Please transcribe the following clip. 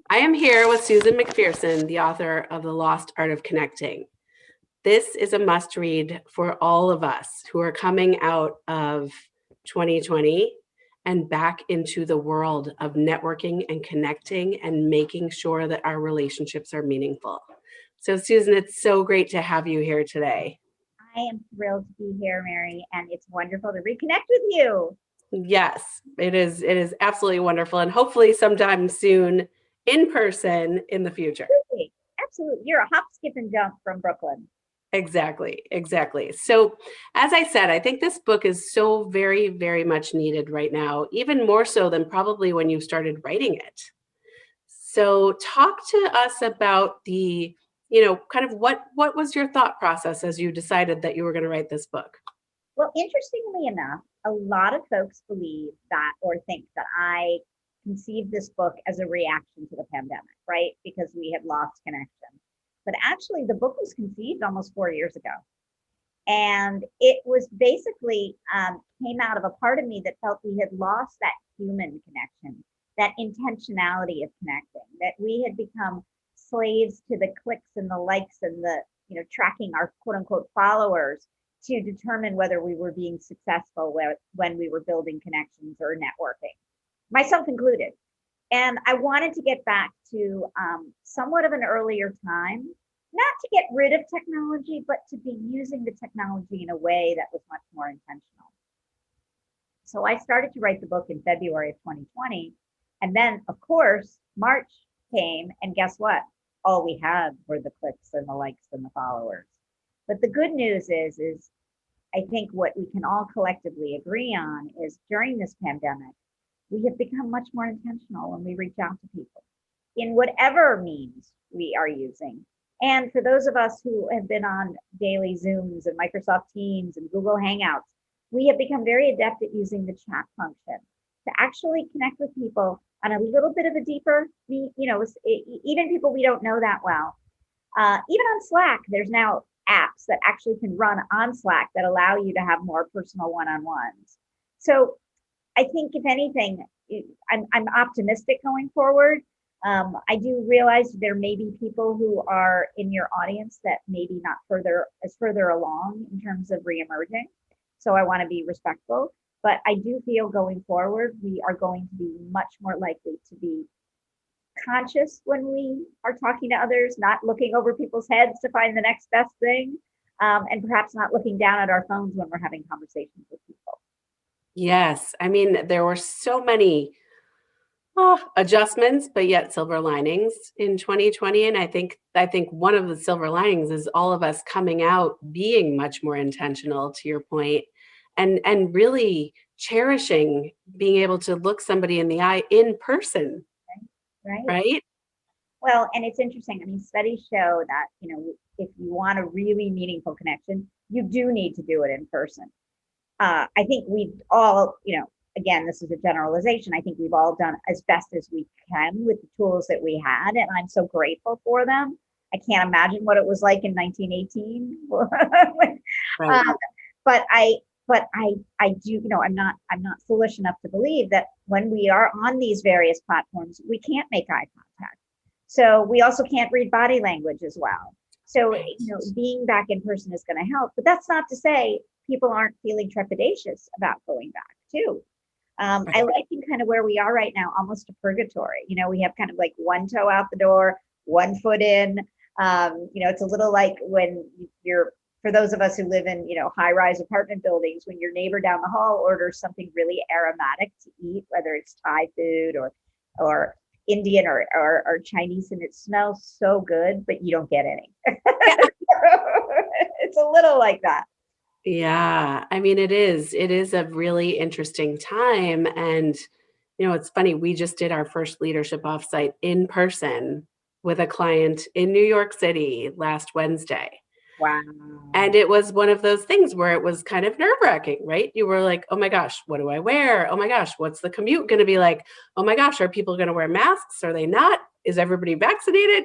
I am here with Susan McPherson, the author of The Lost Art of Connecting. This is a must read for all of us who are coming out of 2020 and back into the world of networking and connecting and making sure that our relationships are meaningful. So, Susan, it's so great to have you here today. I am thrilled to be here, Mary, and it's wonderful to reconnect with you. Yes, it is. It is absolutely wonderful, and hopefully sometime soon in person in the future. Absolutely. Absolutely. You're a hop, skip, and jump from Brooklyn. Exactly, exactly. So, as I said, I think this book is so very, very much needed right now, even more so than probably when you started writing it. So, talk to us about kind of what was your thought process as you decided that you were going to write this book? Well, interestingly enough, a lot of folks believe that or think that I conceived this book as a reaction to the pandemic, right? Because we had lost connection. But actually, the book was conceived almost 4 years ago. And it was basically came out of a part of me that felt we had lost that human connection, that intentionality of connecting, that we had become slaves to the clicks and the likes and the, tracking our quote unquote followers to determine whether we were being successful when we were building connections or networking, myself included. And I wanted to get back to somewhat of an earlier time, not to get rid of technology, but to be using the technology in a way that was much more intentional. So I started to write the book in February of 2020. And then, of course, March came, and guess what? All we had were the clicks and the likes and the followers. But the good news is I think what we can all collectively agree on is during this pandemic, we have become much more intentional when we reach out to people in whatever means we are using. And for those of us who have been on daily Zooms and Microsoft Teams and Google Hangouts, we have become very adept at using the chat function to actually connect with people on a little bit of a deeper, even people we don't know that well. Even on Slack, there's now apps that actually can run on Slack that allow you to have more personal one-on-ones. So I think if anything, I'm optimistic going forward. I do realize there may be people who are in your audience that maybe not further along in terms of reemerging. So I want to be respectful, but I do feel going forward, we are going to be much more likely to be conscious when we are talking to others, not looking over people's heads to find the next best thing, and perhaps not looking down at our phones when we're having conversations with people. Yes, I mean there were so many adjustments, but yet silver linings in 2020. And I think one of the silver linings is all of us coming out being much more intentional, to your point, and really cherishing being able to look somebody in the eye in person, Right. right? Well, and it's interesting. I mean, studies show that, if you want a really meaningful connection, you do need to do it in person. I think we've all, again, this is a generalization. I think we've all done as best as we can with the tools that we had, and I'm so grateful for them. I can't imagine what it was like in 1918. Right. um, but I do, I'm not foolish enough to believe that when we are on these various platforms, we can't make eye contact. So we also can't read body language as well. So, Right. being back in person is going to help. But that's not to say people aren't feeling trepidatious about going back too. I Right. like in kind of where we are right now, almost a purgatory. We have kind of like one toe out the door, one foot in. It's a little like when you're, for those of us who live in, high rise apartment buildings, when your neighbor down the hall orders something really aromatic to eat, whether it's Thai food or Indian or Chinese, and it smells so good, but you don't get any. Yeah. It's a little like that. Yeah. I mean, it is a really interesting time. And, it's funny, we just did our first leadership offsite in person with a client in New York City last Wednesday. And Wow. it was one of those things where it was kind of nerve-wracking, right? You were like, oh my gosh, what do I wear? Oh my gosh, what's the commute going to be like? Oh my gosh, are people going to wear masks? Are they not? Is everybody vaccinated?